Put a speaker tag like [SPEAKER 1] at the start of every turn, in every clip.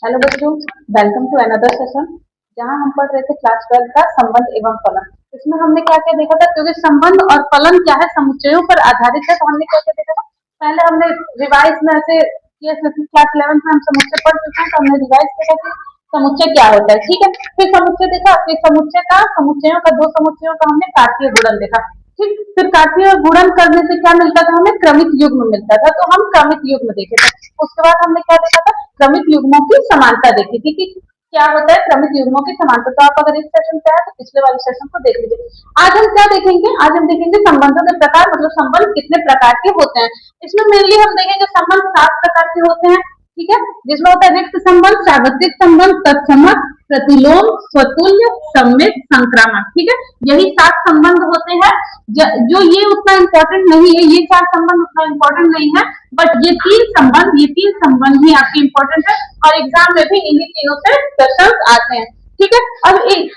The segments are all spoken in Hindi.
[SPEAKER 1] हेलो बच्चों, वेलकम टू अनदर सेशन। जहां हम पढ़ रहे थे क्लास 12 का संबंध एवं फलन। इसमें हमने क्या क्या देखा था, क्योंकि संबंध और फलन क्या है, समुच्चयों पर आधारित है। तो हमने क्या क्या देखा था, पहले हमने रिवाइज में ऐसे किया, क्लास 11 में हम समुच्चय पढ़ चुके हैं, तो हमने रिवाइज किया कि समुच्चय क्या होता है। ठीक है, फिर समुच्चय देखा, फिर समुच्चयों का दो समुच्चयों का हमने कार्तीय गुणन देखा। ठीक, फिर कार्तीय गुणन करने से क्या मिलता था, हमें क्रमिक युग्म मिलता था, तो हम क्रमिक युग्म देखे थे। उसके बाद हमने क्या देखा था, क्रमिक युग्मों की समानता देखी थी कि क्या होता है क्रमिक युग्मों की समानता। तो आप अगर इस सेशन पे है तो पिछले वाले सेशन को देख लीजिए। आज हम क्या देखेंगे, आज हम देखेंगे संबंधों के प्रकार, मतलब संबंध कितने प्रकार के होते हैं। इसमें मेनली हम देखेंगे संबंध 7 प्रकार के होते हैं। ठीक है, जिसमें होता है रिक्त संबंध, सार्वत्रिक संबंध, तत्समक, प्रतिलोम, स्वतुल्य, सम्मित, संक्रामक। ठीक है, यही 7 संबंध होते हैं। जो ये उतना इम्पोर्टेंट नहीं है, ये 4 संबंध उतना इम्पोर्टेंट नहीं है, बट ये तीन संबंध ही आपके इम्पोर्टेंट है और एग्जाम में भी इन्हीं तीनों से क्वेश्चन आते हैं। ठीक है,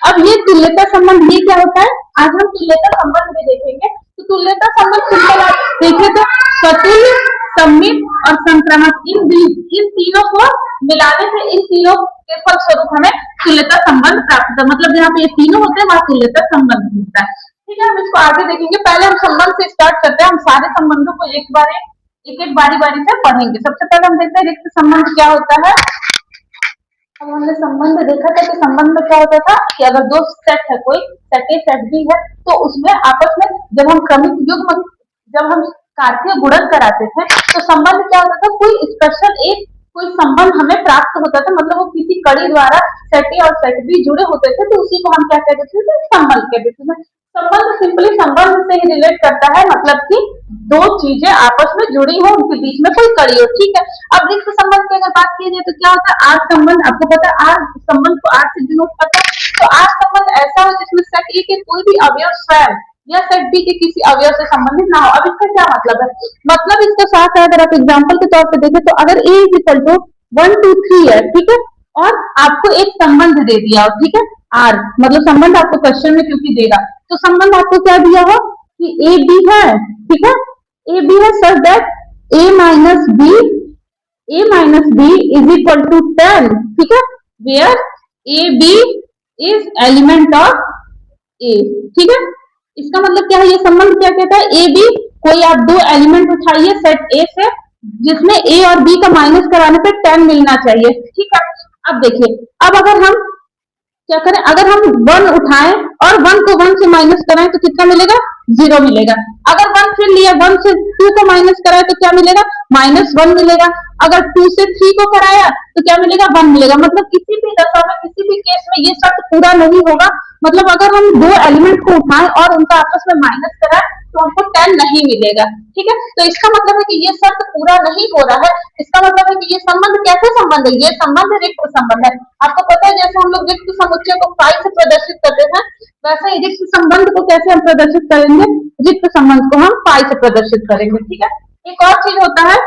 [SPEAKER 1] अब ये तुल्यता संबंध ये क्या होता है, आज हम तुल्यता संबंध भी देखेंगे। तो तुल्यता संबंध सिंपल आप देखिए तो स्वतुल्य, सम्मित और संक्रामक, इन तीनों को मिलाने से इन तीनों के फलस्वरूप हमें तुल्यता संबंध प्राप्त होता है। मतलब जहाँ पे ये तीनों होते हैं वहां तुल्यता संबंध मिलता है। ठीक है, हम इसको आगे देखेंगे। पहले हम संबंध से स्टार्ट करते हैं। हम सारे संबंधों को एक एक बारी बारी से पढ़ेंगे। सबसे पहले हम देखते हैं रिक्त संबंध क्या होता है। अब हमने संबंध देखा था कि संबंध में क्या होता था कि अगर दो सेट है, कोई सेट ए सेट बी है, तो उसमें आपस में जब हम क्रमिक युग्म, जब हम कार्तीय गुणन कराते थे, तो संबंध क्या होता था, कोई स्पेशल एक कोई संबंध हमें प्राप्त होता था। मतलब वो किसी कड़ी द्वारा सेट ए और सेट बी जुड़े होते थे, तो उसी को हम क्या कहते थे, संबंध कहते थे। संबंध सिंपली संबंध से ही रिलेट करता है, मतलब कि दो चीजें आपस में जुड़ी हो, उनके बीच में कोई कड़ी हो। ठीक है, अब रिक्त संबंध की अगर बात की जाए तो क्या होता है, आर संबंध। आपको पता है आर संबंध को आर से डिनोट करता है। तो आर संबंध ऐसा हो जिसमें सेट ए के कोई भी अवयव स्वयं या सेट बी के किसी अवयव से संबंधित ना हो। अब इसका क्या मतलब है, मतलब इसके साथ है, अगर आप एग्जाम्पल के तौर पर देखें तो अगर ए इज इक्वल टू 1 2 3 है, ठीक है, और आपको एक संबंध दे दिया, ठीक है, आर मतलब संबंध आपको क्वेश्चन में क्योंकि देगा, तो संबंध आपको क्या दिया हो कि ए बी है। ठीक है, ए बी है such that A minus B is equal to 10। ठीक है, where A B is element of A. ठीक है, इसका मतलब क्या है, ये संबंध क्या कहता है, ए बी, कोई आप दो एलिमेंट उठाइए सेट ए से जिसमें ए और बी का माइनस कराने पे 10 मिलना चाहिए। ठीक है, अब देखिए, अब अगर हम क्या करें, अगर हम 1 उठाएं और 1 को 1 से माइनस कराएं तो कितना मिलेगा, 0 मिलेगा। अगर 1 फिर लिया, 1 से 2 को माइनस कराएं तो क्या मिलेगा, -1 मिलेगा। अगर 2 से 3 को कराया तो क्या मिलेगा, 1 मिलेगा। मतलब किसी भी दशा में, किसी भी केस में ये शर्त पूरा नहीं होगा। मतलब अगर हम दो एलिमेंट को उठाएं और उनका आपस में माइनस कराएं तो हमको 10 नहीं मिलेगा। ठीक है, तो इसका मतलब है कि ये शर्त पूरा नहीं हो रहा है। इसका मतलब है कि ये संबंध कैसे संबंध है, ये संबंध रिक्त संबंध है। आपको पता है जैसे हम लोग रिक्त समुच्चय को पाई से प्रदर्शित करते हैं, वैसे ही रिक्त संबंध को कैसे हम प्रदर्शित करेंगे, रिक्त संबंध को हम पाई से प्रदर्शित करेंगे। ठीक है, एक और चीज होता है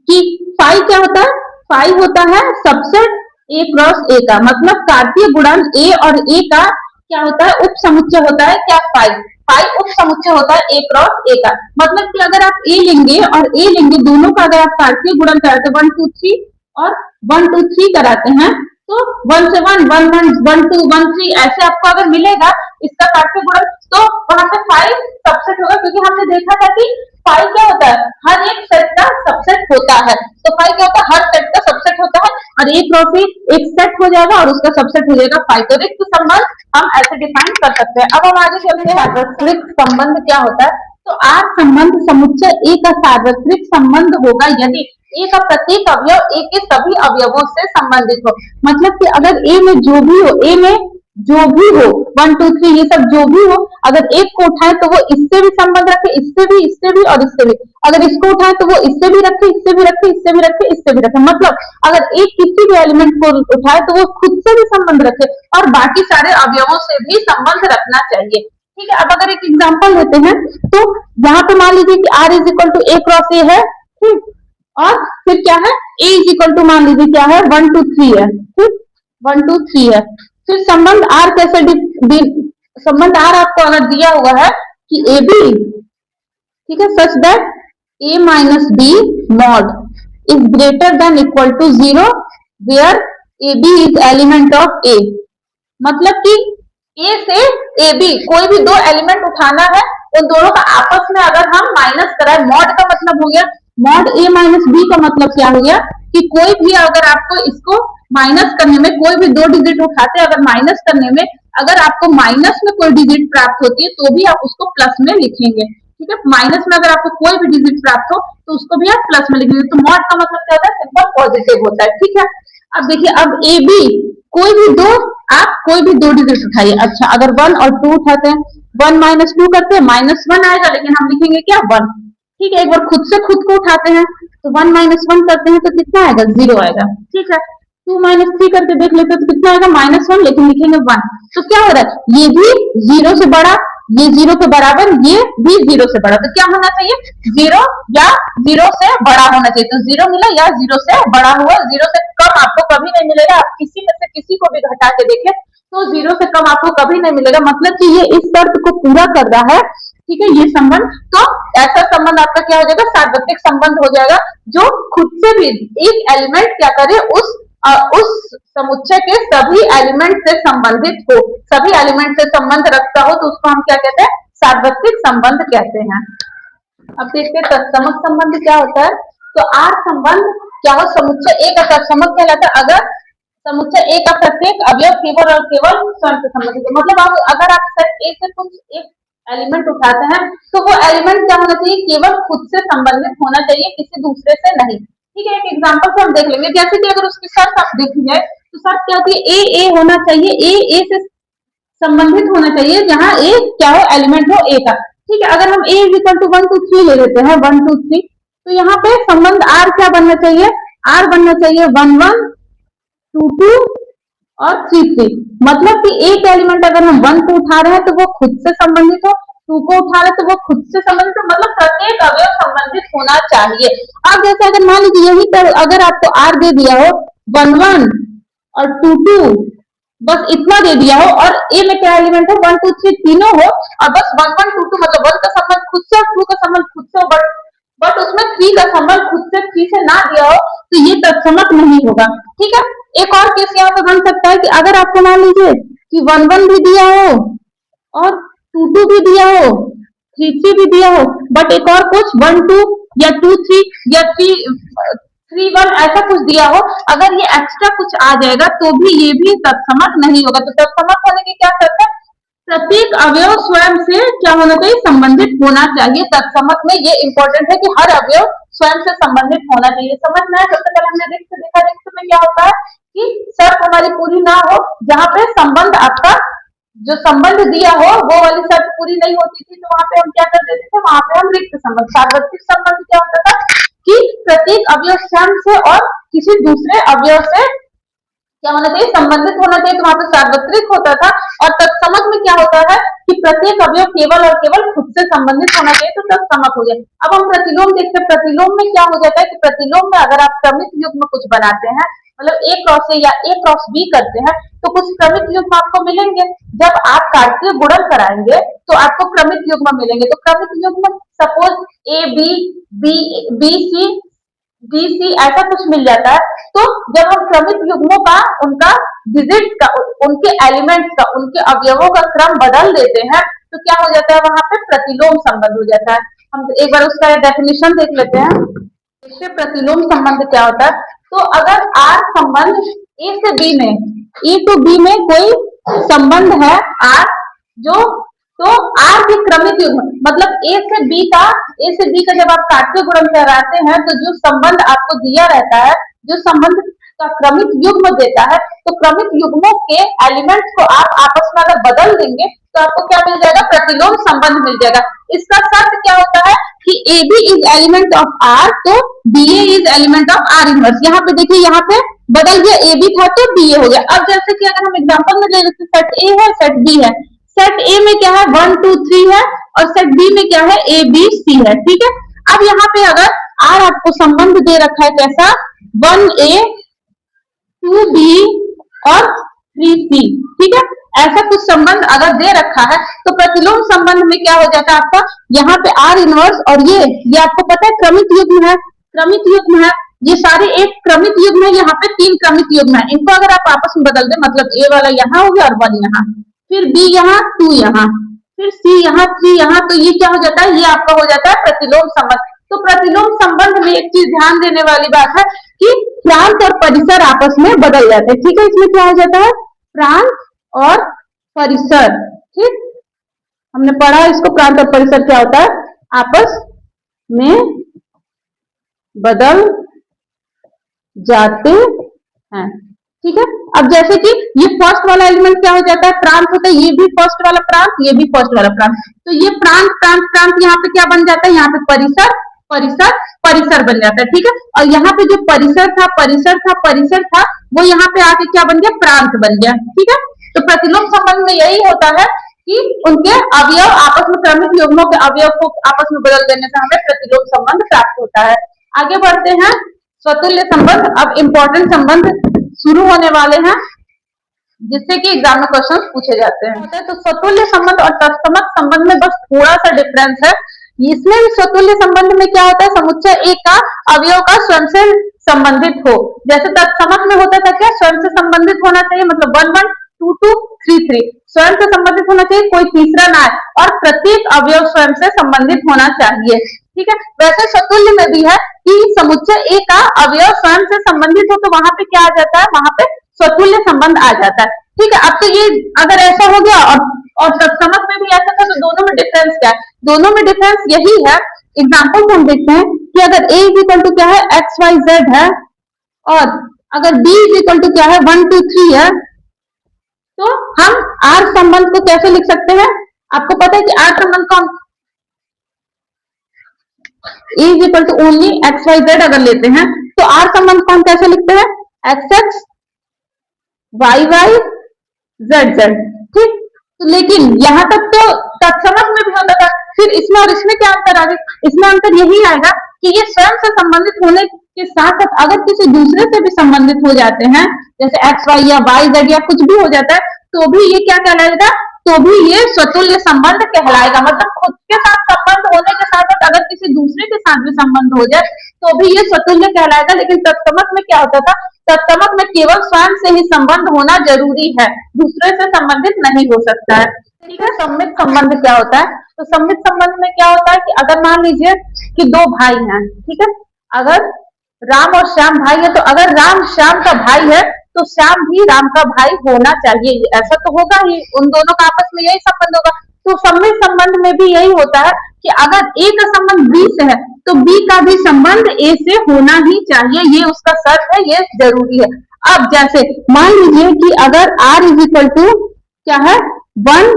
[SPEAKER 1] कि फाई क्या होता है, फाई होता है सबसेट ए क्रॉस ए का, मतलब कार्तीय गुणन ए और ए का क्या होता है, उप समुच्चय होता है क्या, फाई। फाई उप समुच्चय होता है ए क्रॉस ए का। मतलब कि अगर आप ए लेंगे और ए लेंगे, दोनों का अगर आप कार्तीय गुणन कराते 1 2 3 और 1 2 3 कराते हैं, तो 1 से 1 1 1 1 2 1 3 ऐसे आपको अगर मिलेगा इसका कार्तीय गुणन, तो वहां पे फाई सबसेट होगा। क्योंकि हमने देखा था कि फाई क्या होता है, हर एक सेट का सबसेट होता है। तो फाई क्या होता है, हर सेट का सबसेट होता है और ए क्रॉस एक सेट हो जाएगा और उसका सबसेट हो जाएगा फाई। तो रिक्त संबंध हम ऐसे डिफाइन कर सकते हैं। अब हम आगे चलते हैं, सार्वत्रिक संबंध क्या होता है। तो आर संबंध समुच्चय ए का सार्वत्रिक संबंध होगा यदि ए का प्रत्येक अवयव ए के सभी अवयवों से संबंधित हो। मतलब कि अगर ए में जो भी हो, ए में जो भी हो 1 2 3 ये सब जो भी हो, अगर एक को उठाए तो वो इससे भी संबंध रखे, इससे भी और इससे भी। अगर इसको उठाए तो वो इससे भी रखे, इससे भी रखे, इससे भी रखे, इससे भी रखे। मतलब अगर एक किसी भी एलिमेंट को उठाए तो वो खुद से भी संबंध रखे और बाकी सारे अवयवों से भी संबंध रखना चाहिए। ठीक है, अब अगर एक एग्जाम्पल लेते हैं तो यहाँ पे मान लीजिए कि R is equal to A cross A है, ठीक, और फिर क्या है, ए इज इक्वल टू मान लीजिए क्या है, 1 2 3 है, ठीक, 1 2 3 है। फिर संबंध आर कैसे संबंध आर आपको अगर दिया हुआ है कि ए बी, ठीक है, such that A minus B mod is greater than equal to 0 where A B is element of A, मतलब कि ए से ए बी कोई भी दो एलिमेंट उठाना है, उन दोनों का आपस में अगर हम माइनस कराए, मॉड का मतलब हो गया मॉड ए माइनस बी का मतलब क्या हो गया कि कोई भी अगर आपको इसको माइनस करने में कोई भी दो डिजिट उठाते हैं, अगर माइनस करने में अगर आपको माइनस में कोई डिजिट प्राप्त होती है तो भी आप उसको प्लस में लिखेंगे, ठीक है। माइनस में अगर आपको कोई भी डिजिट प्राप्त हो तो उसको भी आप प्लस में लिखेंगे, तो मॉड का मतलब क्या होता है, सिंपल पॉजिटिव होता है, ठीक है। अब देखिए, अब ए बी कोई भी दो, आप कोई भी दो डिजिट उठाइए। अच्छा, अगर 1 और 2 उठाते हैं, 1 माइनस 2 करते हैं, -1 आएगा, लेकिन हम लिखेंगे क्या 1, ठीक है। एक बार खुद से खुद को उठाते हैं तो 1 माइनस 1 करते हैं तो कितना आएगा 0 आएगा, ठीक है। 2 माइनस 3 करके देख लेते हैं तो कितना आएगा -1, लेकिन लिखेंगे 1। तो क्या हो रहा है, ये भी 0 से बड़ा, ये 0 के बराबर, ये भी 0 से बड़ा, तो क्या होना चाहिए 0 या 0 से बड़ा होना चाहिए। तो 0 मिला या 0 से बड़ा हुआ, 0 से कम आपको कभी नहीं मिलेगा। आप किसी में से किसी को भी घटा के देखें तो 0 से कम आपको कभी नहीं मिलेगा, मतलब कि ये इस शर्त को पूरा कर रहा है, ठीक है, ये संबंध। तो ऐसा संबंध आपका क्या हो जाएगा, सार्वत्रिक संबंध हो जाएगा, जो खुद से भी एक एलिमेंट क्या करे, उस समुच्चय के सभी एलिमेंट से संबंधित हो, सभी एलिमेंट से संबंध रखता हो, तो उसको हम क्या कहते हैं, सार्वत्रिक संबंध कहते हैं। अब देखते हैं तत्समक संबंध क्या होता है। तो आर संबंध क्या हो, समुच्चय ए का तत्समक कहलाता है अगर समुच्चय ए का प्रत्येक अवयव केवल और केवल स्वयं से संबंधित है। मतलब अगर आप सेट ए से कुछ एक एलिमेंट उठाते हैं तो वो एलिमेंट क्या होना चाहिए, केवल खुद से संबंधित होना चाहिए, किसी दूसरे से नहीं, ठीक है। एक एग्जांपल से हम देख लेंगे, जैसे कि अगर उसकी शर्त आप देखी जाए तो शर्त क्या होती है, ए होना चाहिए, ए से संबंधित होना चाहिए, जहां ए क्या हो, एलिमेंट हो ए का, ठीक है। अगर हम a इज इक्वल टू 1 2 3 ले लेते हैं, 1 2 3, तो यहाँ पे संबंध r क्या बनना चाहिए, r बनना चाहिए 1 1 2 2 और 3 3। मतलब कि एक एलिमेंट अगर हम 1 को उठा रहे हैं तो वो खुद से संबंधित हो, 2 को उठा रहे हैं तो वो खुद से संबंधित हो, मतलब प्रत्येक अवयव संबंधित होना चाहिए। अब जैसे अगर मान लीजिए यही पर अगर आपको r दे दिया हो 1 1 और 2 2, बस इतना दे दिया हो, और ए में क्या एलिमेंट हो 1 2 3 तीनों हो, और बस 1 1 2 2 मतलब 1 का संबंध खुद से, 2 का संबंध खुद से, बट उसमें 3 का संबंध खुद से 3 से ना दिया हो, तो ये तत्समक नहीं होगा, ठीक है। एक और केस यहाँ पे बन सकता है कि अगर आपको मान लीजिए कि 1 1 भी दिया हो और 2 2 भी दिया हो, 3 3 भी दिया हो, बट एक और कुछ 1 2 या 2 3 या 3 1 ऐसा कुछ दिया हो, अगर ये एक्स्ट्रा कुछ आ जाएगा तो भी ये भी तत्समक नहीं होगा। तो तत्समक होने की क्या शर्त है, प्रत्येक अवयव स्वयं से क्या होना चाहिए, संबंधित होना चाहिए। तत्समक में ये इंपॉर्टेंट है कि हर अवयव स्वयं से संबंधित होना चाहिए। समझ में आया, सबसे पहले हमने देखा में क्या होता है कि शर्त हमारी पूरी ना हो, जहां पे संबंध आपका जो संबंध दिया हो वो वाली शर्त पूरी नहीं होती थी, तो वहां पे हम क्या कर देते थे, वहां पे हम रिक्त संबंध। सार्वत्रिक संबंध क्या होता था कि प्रत्येक अवयव स्वयं से और किसी दूसरे अवयव से क्या होना चाहिए, संबंधित होना चाहिए, तो वहां पे सार्वत्रिक होता था। और तत्समक में क्या होता है कि प्रत्येक अवयव केवल और केवल खुद से संबंधित होना चाहिए, तो तत्समक हो गया। अब हम प्रतिलोम देखते हैं, प्रतिलोम में क्या हो जाता है कि प्रतिलोम में अगर आप क्रमिक युग्म कुछ बनाते हैं, मतलब ए क्रॉस ए या ए क्रॉस बी करते हैं, तो कुछ क्रमिक युग्म आपको मिलेंगे। जब आप कार्तीय गुणन कराएंगे तो आपको क्रमिक युग्म मिलेंगे। तो क्रमिक युग्म suppose A B B C D C ऐसा कुछ मिल जाता है, तो जब हम क्रमिक युग्मों का उनका डिजिट का, उनके एलिमेंट्स का, उनके अवयवों का क्रम बदल देते हैं, तो क्या हो जाता है, वहां पे प्रतिलोम संबंध हो जाता है। हम एक बार उसका डेफिनेशन देख लेते हैं। इससे प्रतिलोम संबंध क्या होता है, तो अगर आर संबंध ए से बी में, ए टू बी में कोई संबंध है आर, जो तो आर के क्रमिक युग्म, मतलब ए से बी का जब आप कार्तीय गुणन कराते हैं तो जो संबंध आपको दिया रहता है, जो संबंध का क्रमिक युग्म देता है, तो क्रमिक युग्मों के एलिमेंट्स को आप आपस में अगर बदल देंगे तो आपको क्या मिल जाएगा, प्रतिलोम संबंध मिल जाएगा। इसका शर्त क्या होता है कि A B is element of R, तो B A is element of R inverse. यहाँ पे देखिए, यहाँ पे बदल गया, ए बी था तो बी ए हो गया। अब जैसे कि अगर हम एग्जाम्पल में ले लेते, सेट ए है, सेट बी है, सेट ए में क्या है 1 2 3 है, और सेट बी में क्या है ए बी सी है, ठीक है। अब यहाँ पे अगर आर आपको संबंध दे रखा है कैसा, 1a 2b और 3c, ठीक है, ऐसा कुछ संबंध अगर दे रखा है तो प्रतिलोम संबंध में क्या हो जाता है आपका, यहाँ पे आर इनवर्स, और ये आपको पता है क्रमिक युग्म है, क्रमिक युग्म है, ये सारे एक क्रमिक युग्म है, यहाँ पे 3 क्रमिक युग्म है। इनको अगर आप आपस में बदल दे, मतलब ए वाला यहाँ हो गया और 1 यहाँ, फिर बी यहाँ, 2 यहाँ, फिर सी यहाँ, 3 यहाँ, तो ये क्या हो जाता है, ये आपका हो जाता है प्रतिलोम संबंध। तो प्रतिलोम संबंध में एक चीज ध्यान देने वाली बात है कि प्रांत और परिसर आपस में बदल जाते हैं। ठीक है, इसमें क्या हो जाता है, प्रांत और परिसर। ठीक, हमने पढ़ा इसको, प्रांत और परिसर क्या होता है, आपस में बदल जाते हैं। ठीक है, अब जैसे कि ये फर्स्ट वाला एलिमेंट क्या हो जाता है, प्रांत होता है, ये भी फर्स्ट वाला प्रांत, ये भी फर्स्ट वाला प्रांत, तो ये प्रांत प्रांत प्रांत यहाँ पे क्या बन जाता है, यहाँ पे परिसर परिसर परिसर बन जाता है। ठीक है, और यहाँ पे जो परिसर था परिसर था वो यहाँ पे आके क्या बन गया, प्रांत बन गया। ठीक है, तो प्रतिलोम संबंध में यही होता है कि उनके अवयव आपस में, क्रमिक युग्मों के अवयव को आपस में बदल देने से हमें प्रतिलोम संबंध प्राप्त होता है। आगे बढ़ते हैं, स्वतुल्य संबंध। अब इंपॉर्टेंट संबंध शुरू होने वाले हैं जिससे कि एग्जाम में क्वेश्चन पूछे जाते हैं। तो स्वतुल्य संबंध और तत्समक संबंध में बस थोड़ा सा डिफरेंस है। इसमें भी स्वतुल्य संबंध में क्या होता है, समुच्चय ए का अवयव का स्वयं से संबंधित हो। जैसे तत्समक में होता था क्या, स्वयं से संबंधित होना चाहिए, मतलब 1 1 2 2 3 3 स्वयं से संबंधित होना चाहिए, कोई तीसरा ना है, और प्रत्येक अवयव स्वयं से संबंधित होना चाहिए। ठीक है, वैसे स्वतुल्य में भी है कि समुच्चय ए का अवयव स्वयं से संबंधित हो तो वहां पे क्या आ जाता है, वहां पे स्वतुल्य संबंध आ जाता है। ठीक है, अब तो ये अगर ऐसा हो गया और तत्समक में भी ऐसा था, तो दोनों में डिफरेंस क्या है, दोनों में डिफरेंस यही है। एग्जाम्पल हम देखते हैं कि अगर a इज इक्वल टू क्या है, एक्स वाई जेड है, और अगर b इज इक्वल टू क्या है, 1 2 3 है, तो हम आर संबंध को कैसे लिख सकते हैं, आपको पता है कि आर संबंध कौन, a is equal to only X Y Z अगर लेते हैं तो आर संबंध को हम कैसे लिखते हैं, X X Y Y Z Z. ठीक, तो लेकिन यहां तक तो तत्समक में भी होता था, फिर इसमें और इसमें क्या अंतर आ गया, इसमें अंतर यही आएगा कि ये स्वयं से संबंधित होने के साथ साथ अगर किसी दूसरे से भी संबंधित हो जाते हैं, जैसे एक्स वाई या वाई जेड या कुछ भी हो जाता है, तो भी ये क्या कहलाएगा, तो भी ये स्वतुल्य संबंध कहलाएगा। मतलब खुद के साथ संबंध होने के साथ साथ अगर किसी दूसरे के साथ भी संबंध हो जाए तो भी ये स्वतुल्य कहलाएगा। लेकिन तत्समक में क्या होता था, तत्समक में केवल स्वयं से ही संबंध होना जरूरी है, दूसरे से संबंधित नहीं हो सकता है। ठीक है, सम्मित संबंध क्या होता है, तो सम्मित संबंध में क्या होता है कि अगर मान लीजिए कि 2 भाई हैं, ठीक है, अगर राम और श्याम भाई है, तो अगर राम श्याम का भाई है तो श्याम भी राम का भाई होना चाहिए, ऐसा तो होगा ही, उन दोनों का आपस में यही संबंध होगा। तो सम्मित संबंध में भी यही होता है कि अगर ए का संबंध बी से है तो बी का भी संबंध ए से होना ही चाहिए, ये उसका शर्त है, ये जरूरी है। अब जैसे मान लीजिए कि अगर r इज इक्वल टू क्या है, 1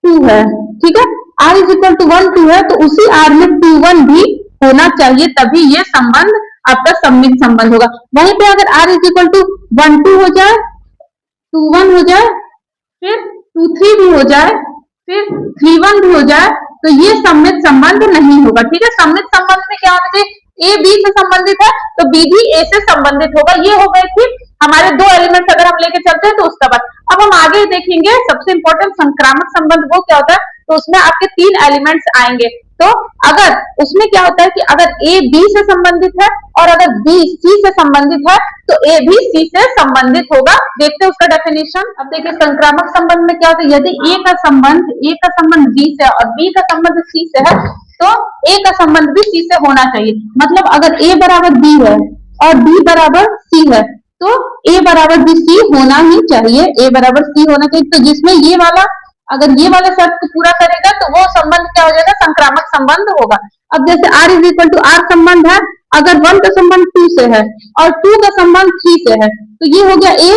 [SPEAKER 1] 2 है, ठीक है, r इज इक्वल टू 1 2 है, तो उसी r में 2 1 भी होना चाहिए, तभी ये संबंध आपका सम्मित संबंध होगा। वहीं पे अगर r इज इक्वल टू 1 2 हो जाए, 2 1 हो जाए, फिर 2 3 भी हो जाए, फिर 3 1 भी हो जाए, तो ये सम्मित संबंध नहीं होगा। ठीक है, सम्मित संबंध में क्या होना चाहिए, ए बी से संबंधित है तो बी भी ए से संबंधित होगा। ये हो गए थे हमारे 2 एलिमेंट्स, अगर हम लेके चलते हैं तो उसका बाद। अब हम आगे देखेंगे सबसे इंपॉर्टेंट संक्रामक संबंध, वो क्या होता है, तो उसमें आपके 3 एलिमेंट्स आएंगे। तो अगर उसमें क्या होता है कि अगर ए बी से संबंधित है और अगर बी सी से संबंधित है तो ए भी सी से संबंधित होगा। देखते हैं उसका डेफिनेशन। अब देखिए संक्रामक संबंध में क्या होता है, यदि ए का संबंध बी से और बी का संबंध सी से है तो ए का संबंध भी सी से होना चाहिए। मतलब अगर ए बराबर बी है और बी बराबर सी है तो ए बराबर भी सी होना ही चाहिए, ए बराबर सी होना चाहिए। तो जिसमें ये वाला, अगर ये वाला शर्त को पूरा करेगा तो वो संबंध क्या हो जाएगा, संक्रामक संबंध होगा। अब जैसे r is equal to R संबंध है, अगर 1 का संबंध 2 से है और 2 का संबंध 3 से है तो ये हो गया a,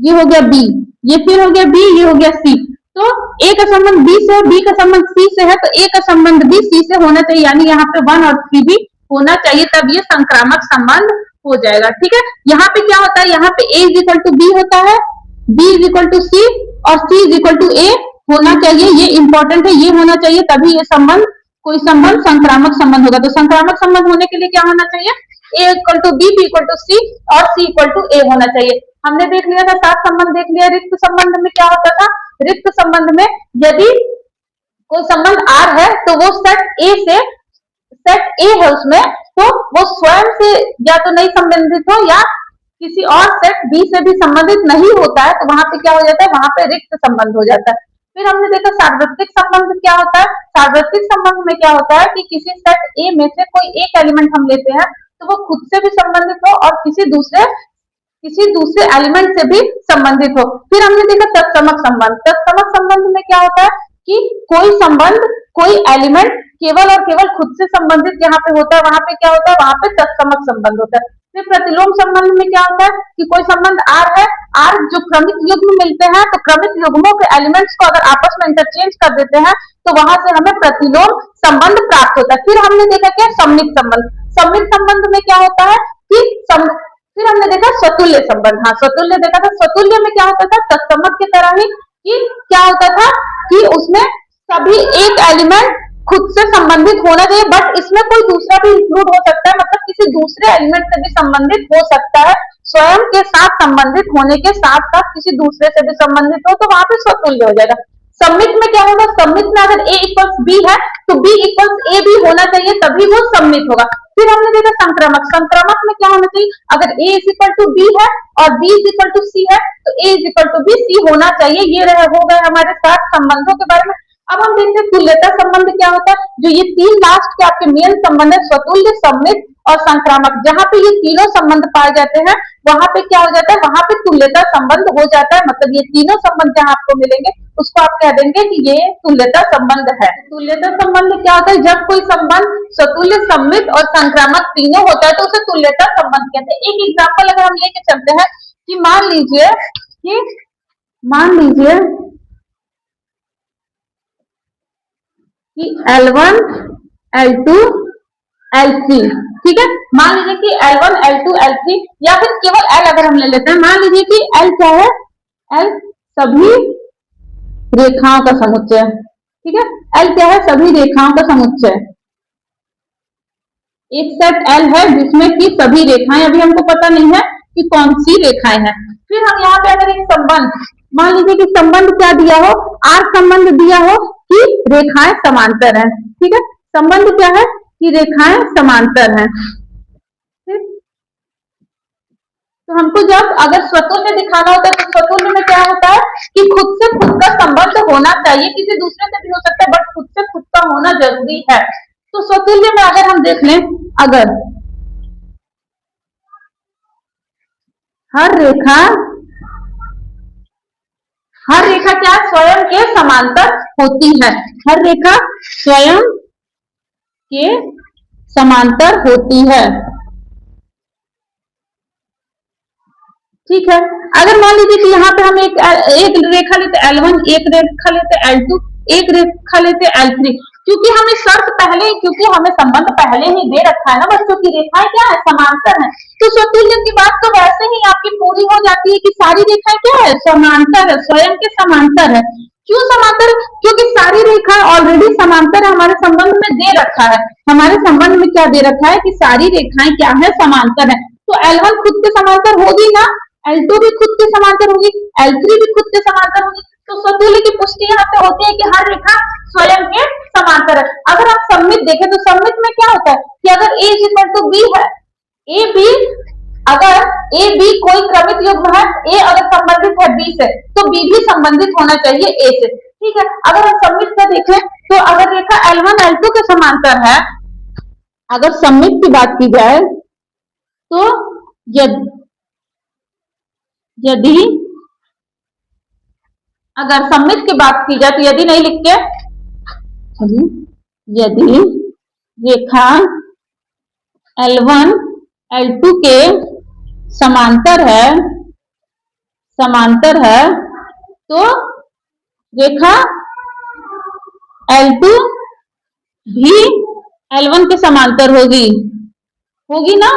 [SPEAKER 1] ये हो गया b, ये फिर हो गया b, ये हो गया c। तो a का संबंध b से, b का संबंध c से है तो a का संबंध भी c से होना चाहिए, यानी यहाँ पे 1 और 3 भी होना चाहिए, तब ये संक्रामक संबंध हो जाएगा। ठीक है, यहाँ पे क्या होता है, यहाँ पे a is equal to b होता है, b is equal to c और c is equal to a होना चाहिए। ये इंपॉर्टेंट है, ये होना चाहिए, तभी ये संबंध, कोई संबंध संक्रामक संबंध होगा। तो संक्रामक संबंध होने के लिए क्या होना चाहिए, a equal to b, b equal to c और c इक्वल टू a होना चाहिए। हमने देख लिया था, 7 संबंध देख लिया। रिक्त संबंध में क्या होता था, रिक्त संबंध में यदि कोई संबंध R है तो वो सेट A है उसमें तो वो स्वयं से या तो नहीं संबंधित हो या किसी और सेट बी से भी संबंधित नहीं होता है, तो वहां पे क्या हो जाता है, वहां पे रिक्त संबंध हो जाता है। फिर हमने देखा सार्वत्रिक संबंध क्या होता है। सार्वत्रिक संबंध में क्या होता है कि किसी सेट ए में से कोई एक एलिमेंट हम लेते हैं तो वो खुद से भी संबंधित हो और किसी दूसरे एलिमेंट से भी संबंधित हो। फिर हमने देखा तत्समक संबंध। तत्समक संबंध में क्या होता है कि कोई संबंध कोई एलिमेंट केवल और केवल खुद से संबंधित जहां पे होता है वहां पे क्या होता है, वहां पे तत्समक संबंध होता है। फिर प्रतिलोम संबंध में क्या होता है कि कोई संबंध आर है, आर जो क्रमिक युग्म मिलते हैं तो क्रमिक युग्मों के एलिमेंट्स को अगर आपस में इंटरचेंज कर देते हैं तो वहां से हमें प्रतिलोम संबंध प्राप्त होता है। फिर हमने देखा क्या सममित संबंध। सममित संबंध में क्या होता है कि फिर हमने देखा स्वतुल्य संबंध। हाँ, स्वतुल्य देखा था। स्वतुल्य में क्या होता था, तत्समक की तरह ही कि क्या होता था कि उसमें सभी एक एलिमेंट खुद से संबंधित होना चाहिए, बट इसमें कोई दूसरा भी इंक्लूड हो सकता है, मतलब किसी दूसरे एलिमेंट से भी संबंधित हो सकता है। स्वयं के साथ संबंधित होने के साथ साथ किसी दूसरे से भी संबंधित हो तो वहां पे स्वतुल्य हो जाएगा। सममित में क्या होगा, सममित में अगर a इक्वल्स बी है तो b इक्वल्स ए भी होना चाहिए, तभी वो सममित होगा। फिर हमने देखा संक्रमक। संक्रमक में क्या होना चाहिए, अगर a is equal to B है और b is equal to C है तो a is equal to B C होना चाहिए। ये हो गए हमारे 7 संबंधों के बारे में। अब हम देखते हैं तुल्यता संबंध क्या होता है। जो ये 3 लास्ट के आपके मेन संबंध है, स्वतुल्य, सममित और संक्रामक, जहां पे ये तीनों संबंध पाए जाते हैं वहां पे क्या हो जाता है, वहां पे तुल्यता संबंध हो जाता है। मतलब ये तीनों संबंध जहां आपको मिलेंगे उसको आप कह देंगे कि ये तुल्यता संबंध है। तुल्यता संबंध क्या होता है, जब कोई संबंध स्वतुल्य, सममित और संक्रामक तीनों होता है तो उसे तुल्यता संबंध कहते हैं। एक एग्जाम्पल अगर हम लेके चलते हैं कि मान लीजिए कि L1, L2, L3, ठीक है। मान लीजिए कि L1, L2, L3 या फिर केवल L अगर हम ले लेते हैं, मान लीजिए कि L क्या है, L सभी रेखाओं का समुच्चय, ठीक है। L क्या है, सभी रेखाओं का समुच्चय। एक सेट L है जिसमें कि सभी रेखाएं, अभी हमको पता नहीं है कि कौन सी रेखाएं हैं। फिर हम यहाँ पे अगर एक संबंध, मान लीजिए कि संबंध क्या दिया हो, आर संबंध दिया हो कि रेखाएं समांतर हैं, ठीक है। संबंध क्या है कि रेखाएं समांतर हैं। तो हमको जब अगर स्वतुल्य दिखाना होता है तो स्वतुल्य में क्या होता है कि खुद से खुद का संबंध होना चाहिए, किसी दूसरे से भी हो सकता है बट खुद से खुद का होना जरूरी है। तो स्वतुल्य में अगर हम देख लें, अगर हर रेखा क्या स्वयं के समांतर होती है, हर रेखा स्वयं के समांतर होती है, ठीक है। अगर मान लीजिए कि यहाँ पे हम एक रेखा लेते L1, एक रेखा लेते L2, एक रेखा लेते L3, क्योंकि हमें शर्त पहले, क्योंकि हमें संबंध पहले ही दे रखा है ना बच्चों की रेखाएं क्या है, समांतर है, तो स्वतुल्य की बात तो वैसे ही आपकी पूरी हो जाती है कि सारी रेखाएं क्या है, समांतर है, स्वयं के समांतर है। क्यों समांतर, क्योंकि सारी रेखाएं ऑलरेडी समांतर है, हमारे संबंध में दे रखा है। हमारे संबंध में क्या दे रखा है कि सारी रेखाएं क्या है, समांतर है। तो L1 खुद के समांतर होगी ना, L2 भी खुद के समांतर होगी, L3 भी खुद के समांतर होगी। तो स्वतुल्य की पुष्टि यहाँ से होती है कि हर रेखा स्वयं के समांतर है। अगर आप सममित देखें तो सममित में क्या होता है कि अगर A is equal to B है, अगर ए बी कोई क्रमिक युग्म है, A अगर संबंधित है B से तो B भी संबंधित होना चाहिए A से, ठीक है। अगर हम सममित में देखें तो अगर रेखा L1, L2 के समांतर है, अगर सममित की बात की जाए तो यदि अगर सममित की बात की जाए तो यदि नहीं लिख के, यदि रेखा L1, L2 के समांतर है तो रेखा L2 भी L1 के समांतर होगी ना,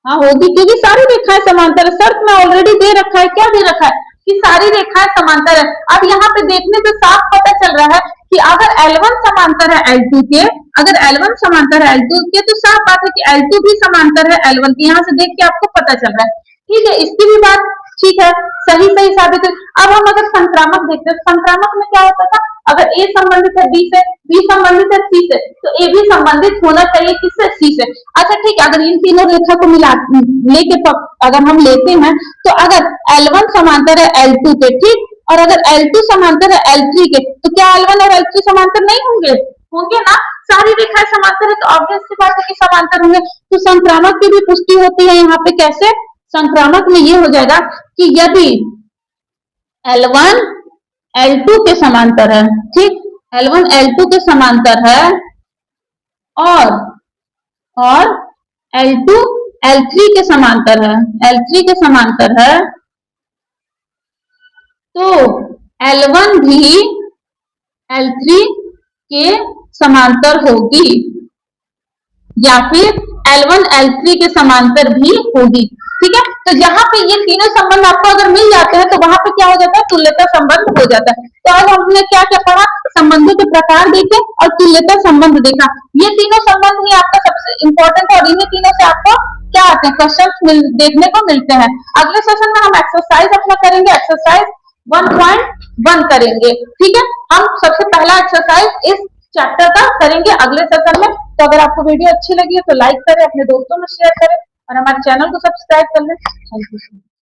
[SPEAKER 1] हाँ होगी, क्योंकि सारी रेखाएं समांतर है। शर्त में ऑलरेडी दे रखा है, क्या दे रखा है कि सारी रेखाएं समांतर है। अब यहाँ पे देखने से साफ पता चल रहा है कि अगर L1 समांतर है L2 के, अगर L1 समांतर है L2 के तो साफ बात है कि L2 भी समांतर है L1 के, यहाँ से देख के आपको पता चल रहा है, ठीक है। इसकी भी बात ठीक है, सही सही साबित हुई। अब हम अगर संक्रामक देखते हैं, संक्रामक में क्या होता था, अगर ए संबंधित है बी से, बी संबंधित है सी से, तो ए भी संबंधित होना चाहिए किससे, सी से। अच्छा ठीक है, अगर इन तीनों रेखा को मिला लेके अगर हम लेते हैं, तो अगर L1 समांतर है L2 के, ठीक, और अगर L2 समांतर है L3 के, तो क्या L1 और L3 समांतर नहीं होंगे, होंगे ना। सारी रेखाएं समांतर है तो ऑब्वियस सी बात है कि समांतर होंगे। तो संक्रामक की भी पुष्टि होती है यहाँ पे, कैसे, संक्रामक में ये हो जाएगा कि यदि L1 L2 के समांतर है, ठीक, L1 L2 के समांतर है, और L2 L3 के समांतर है, L3 के समांतर है, तो L1 भी L3 के समांतर होगी, या फिर L1 L3 के समांतर भी होगी, ठीक है। तो यहाँ पे ये तीनों संबंध आपको अगर मिल जाते हैं तो वहां पे क्या हो जाता है, तुल्यता संबंध हो जाता है। तो आज हमने क्या क्या पढ़ा, संबंधों के प्रकार देखे और तुल्यता संबंध देखा। ये तीनों संबंध ही आपका सबसे इंपॉर्टेंट है, और इन्हीं तीनों से आपको क्या आते हैं, क्वेश्चन देखने को मिलते हैं। अगले सेशन में हम एक्सरसाइज अपना करेंगे, एक्सरसाइज 1.1 करेंगे, ठीक है। हम सबसे पहला एक्सरसाइज इस चैप्टर का करेंगे अगले सेशन में। तो अगर आपको वीडियो अच्छी लगी है तो लाइक करें, अपने दोस्तों में शेयर करें, और हमारे चैनल को सब्सक्राइब कर लें। Thank you.